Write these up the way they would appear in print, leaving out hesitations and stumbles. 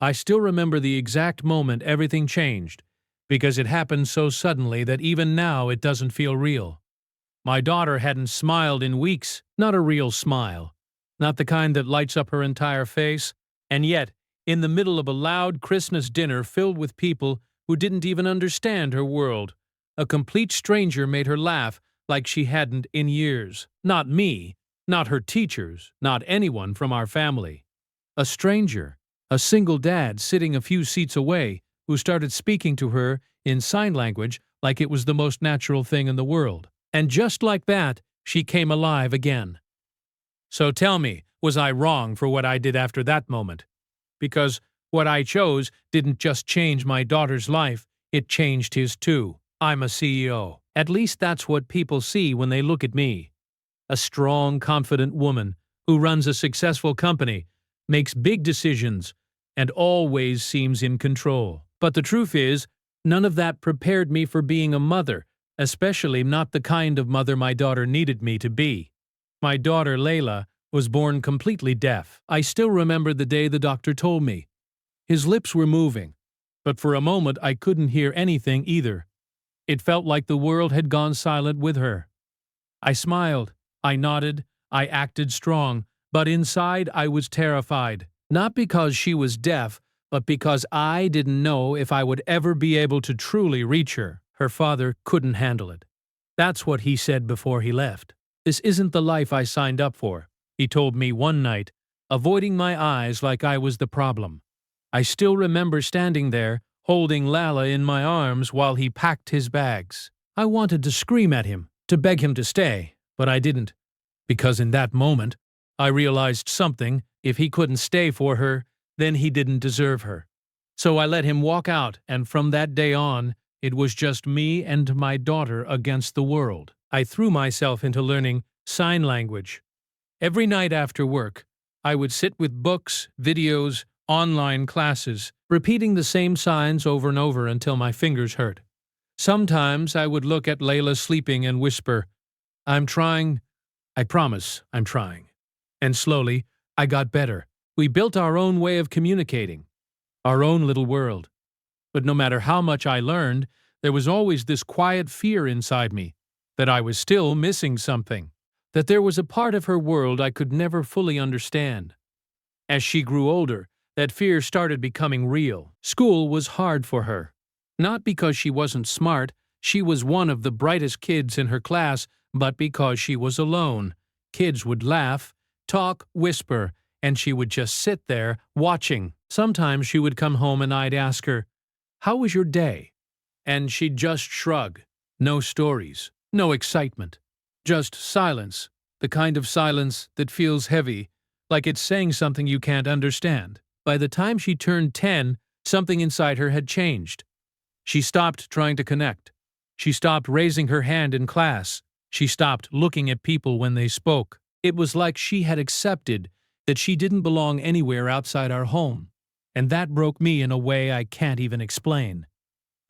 I still remember the exact moment everything changed, because it happened so suddenly that even now it doesn't feel real. My daughter hadn't smiled in weeks, not a real smile, not the kind that lights up her entire face, and yet, in the middle of a loud Christmas dinner filled with people who didn't even understand her world, a complete stranger made her laugh like she hadn't in years. Not me, not her teachers, not anyone from our family. A stranger, a single dad sitting a few seats away, who started speaking to her in sign language like it was the most natural thing in the world. And just like that, she came alive again. So tell me, was I wrong for what I did after that moment? Because what I chose didn't just change my daughter's life, it changed his too. I'm a CEO. At least that's what people see when they look at me. A strong, confident woman who runs a successful company, makes big decisions, and always seems in control. But the truth is, none of that prepared me for being a mother, especially not the kind of mother my daughter needed me to be. My daughter, Laila, was born completely deaf. I still remember the day the doctor told me. His lips were moving, but for a moment I couldn't hear anything either. It felt like the world had gone silent with her. I smiled, I nodded, I acted strong, but inside I was terrified. Not because she was deaf, but because I didn't know if I would ever be able to truly reach her. Her father couldn't handle it. That's what he said before he left. This isn't the life I signed up for, he told me one night, avoiding my eyes like I was the problem. I still remember standing there, holding Laila in my arms while he packed his bags. I wanted to scream at him, to beg him to stay, but I didn't. Because in that moment, I realized something: if he couldn't stay for her, then he didn't deserve her. So I let him walk out, and from that day on, it was just me and my daughter against the world. I threw myself into learning sign language. Every night after work, I would sit with books, videos, online classes, repeating the same signs over and over until my fingers hurt. Sometimes I would look at Laila sleeping and whisper, "I'm trying. I promise I'm trying." And slowly, I got better. We built our own way of communicating, our own little world. But no matter how much I learned, there was always this quiet fear inside me that I was still missing something, that there was a part of her world I could never fully understand. As she grew older, that fear started becoming real. School was hard for her. Not because she wasn't smart, she was one of the brightest kids in her class, but because she was alone. Kids would laugh, talk, whisper, and she would just sit there, watching. Sometimes she would come home and I'd ask her, "How was your day?" And she'd just shrug. No stories, no excitement. Just silence, the kind of silence that feels heavy, like it's saying something you can't understand. By the time she turned 10, something inside her had changed. She stopped trying to connect. She stopped raising her hand in class. She stopped looking at people when they spoke. It was like she had accepted that she didn't belong anywhere outside our home. And that broke me in a way I can't even explain.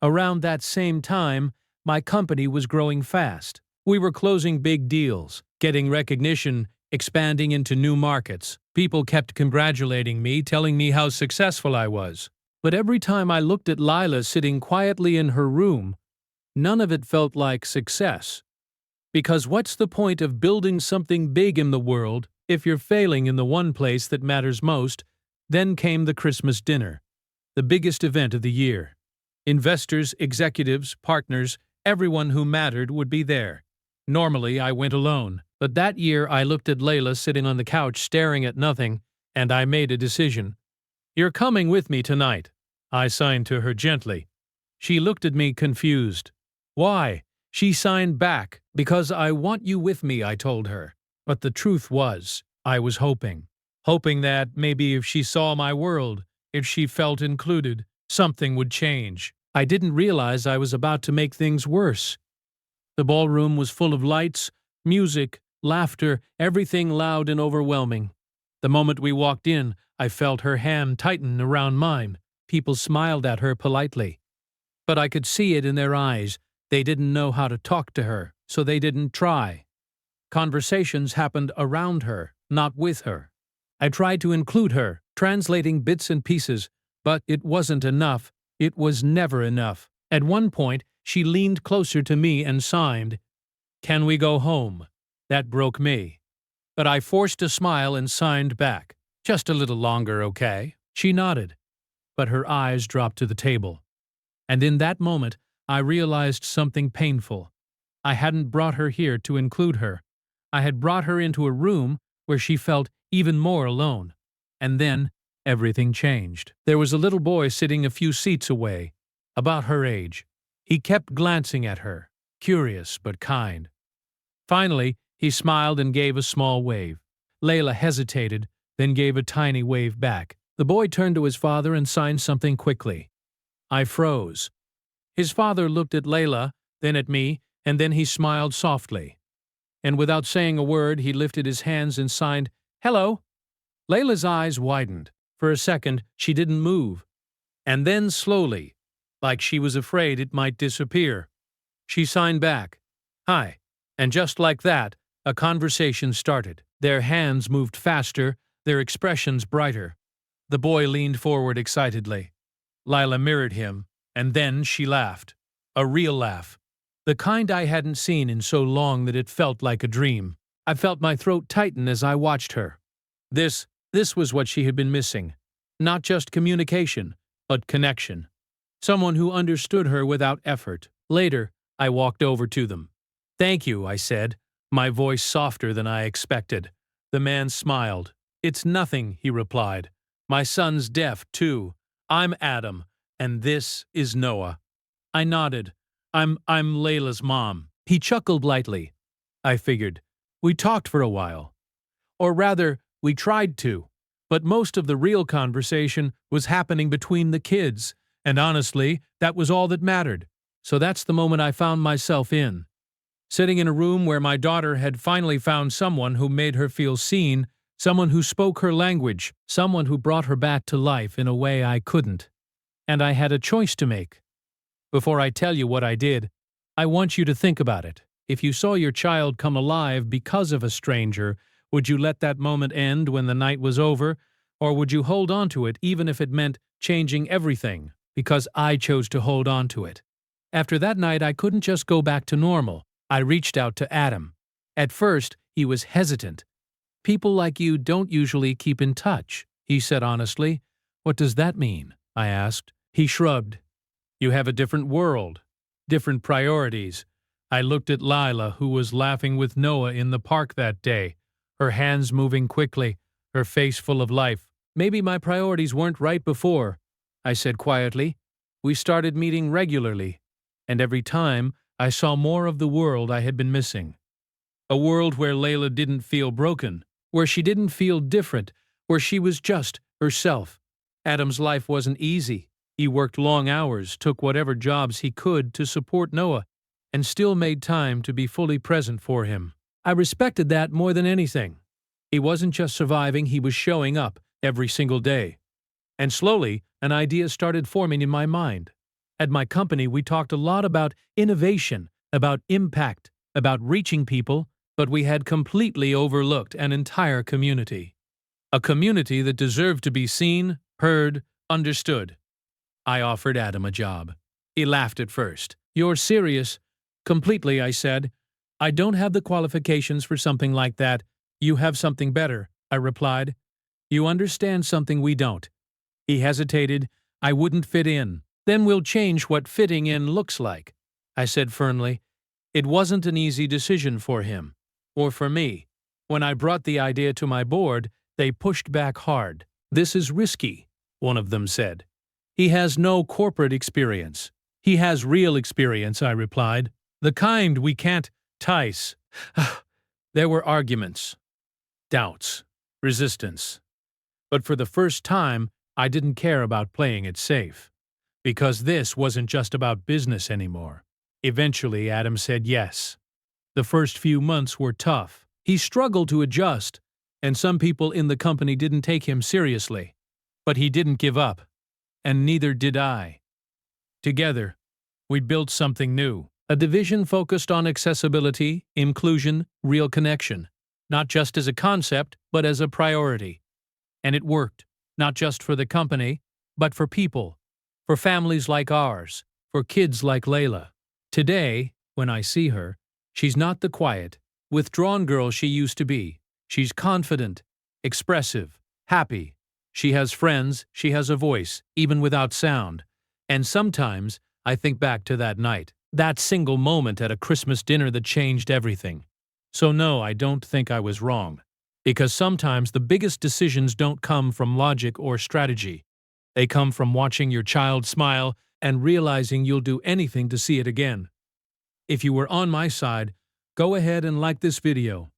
Around that same time, my company was growing fast. We were closing big deals, getting recognition, expanding into new markets. People kept congratulating me, telling me how successful I was. But every time I looked at Laila sitting quietly in her room, none of it felt like success. Because what's the point of building something big in the world if you're failing in the one place that matters most? Then came the Christmas dinner, the biggest event of the year. Investors, executives, partners, everyone who mattered would be there. Normally, I went alone, but that year I looked at Laila sitting on the couch staring at nothing, and I made a decision. "You're coming with me tonight." I signed to her gently. She looked at me confused. "Why?" She signed back. "Because I want you with me," I told her. But the truth was, I was hoping that maybe if she saw my world, if she felt included, something would change. I didn't realize I was about to make things worse. The ballroom was full of lights, music, laughter, everything loud and overwhelming. The moment we walked in, I felt her hand tighten around mine. People smiled at her politely. But I could see it in their eyes. They didn't know how to talk to her, so they didn't try. Conversations happened around her, not with her. I tried to include her, translating bits and pieces, But it wasn't enough. It was never enough. At one point, she leaned closer to me and signed, "Can we go home?" That broke me. But I forced a smile and signed back, "Just a little longer, okay?" She nodded, but her eyes dropped to the table. And in that moment, I realized something painful. I hadn't brought her here to include her. I had brought her into a room where she felt even more alone. And then, everything changed. There was a little boy sitting a few seats away, about her age. He kept glancing at her, curious but kind. Finally, he smiled and gave a small wave. Laila hesitated, then gave a tiny wave back. The boy turned to his father and signed something quickly. I froze. His father looked at Laila, then at me, and then he smiled softly. And without saying a word, he lifted his hands and signed, "Hello." Layla's eyes widened. For a second, she didn't move. And then slowly, like she was afraid it might disappear, she signed back, "Hi." And just like that, a conversation started. Their hands moved faster, their expressions brighter. The boy leaned forward excitedly. Laila mirrored him, and then she laughed. A real laugh. The kind I hadn't seen in so long that it felt like a dream. I felt my throat tighten as I watched her. This was what she had been missing. Not just communication, but connection. Someone who understood her without effort. Later, I walked over to them. "Thank you," I said, my voice softer than I expected. The man smiled. "It's nothing," he replied. "My son's deaf, too. I'm Adam, and this is Noah." I nodded. I'm Layla's mom." He chuckled lightly. I figured. We talked for a while. Or rather, we tried to. But most of the real conversation was happening between the kids, and honestly, that was all that mattered. So that's the moment I found myself in. Sitting in a room where my daughter had finally found someone who made her feel seen, someone who spoke her language, someone who brought her back to life in a way I couldn't. And I had a choice to make. Before I tell you what I did, I want you to think about it. If you saw your child come alive because of a stranger, would you let that moment end when the night was over, or would you hold on to it even if it meant changing everything? Because I chose to hold on to it. After that night, I couldn't just go back to normal. I reached out to Adam. At first, he was hesitant. "People like you don't usually keep in touch," he said honestly. "What does that mean?" I asked. He shrugged. "You have a different world, different priorities." I looked at Laila, who was laughing with Noah in the park that day, her hands moving quickly, her face full of life. "Maybe my priorities weren't right before," I said quietly. "We started meeting regularly, and every time I saw more of the world I had been missing. A world where Laila didn't feel broken, where she didn't feel different, where she was just herself. Adam's life wasn't easy. He worked long hours, took whatever jobs he could to support Noah, and still made time to be fully present for him. I respected that more than anything. He wasn't just surviving, he was showing up every single day. And slowly, an idea started forming in my mind. At my company, we talked a lot about innovation, about impact, about reaching people, but we had completely overlooked an entire community. A community that deserved to be seen, heard, understood. I offered Adam a job. He laughed at first. "You're serious?" "Completely," I said. "I don't have the qualifications for something like that. You have something better," I replied. "You understand something we don't." He hesitated. "I wouldn't fit in." "Then we'll change what fitting in looks like," I said firmly. It wasn't an easy decision for him, or for me. When I brought the idea to my board, they pushed back hard. "This is risky," one of them said. "He has no corporate experience." "He has real experience," I replied. "The kind we can't tice." There were arguments, doubts, resistance. But for the first time, I didn't care about playing it safe. Because this wasn't just about business anymore. Eventually, Adam said yes. The first few months were tough. He struggled to adjust, and some people in the company didn't take him seriously. But he didn't give up, and neither did I. Together, we built something new, a division focused on accessibility, inclusion, real connection, not just as a concept, but as a priority. And it worked, not just for the company, but for people, for families like ours, for kids like Layla. Today, when I see her, she's not the quiet, withdrawn girl she used to be. She's confident, expressive, happy. She has friends, she has a voice, even without sound. And sometimes I think back to that night, that single moment at a Christmas dinner that changed everything. So no, I don't think I was wrong. Because sometimes the biggest decisions don't come from logic or strategy. They come from watching your child smile and realizing you'll do anything to see it again. If you were on my side, go ahead and like this video.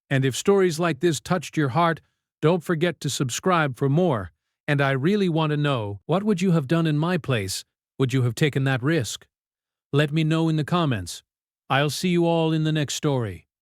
And if stories like this touched your heart, don't forget to subscribe for more. And I really want to know, what would you have done in my place? Would you have taken that risk? Let me know in the comments. I'll see you all in the next story.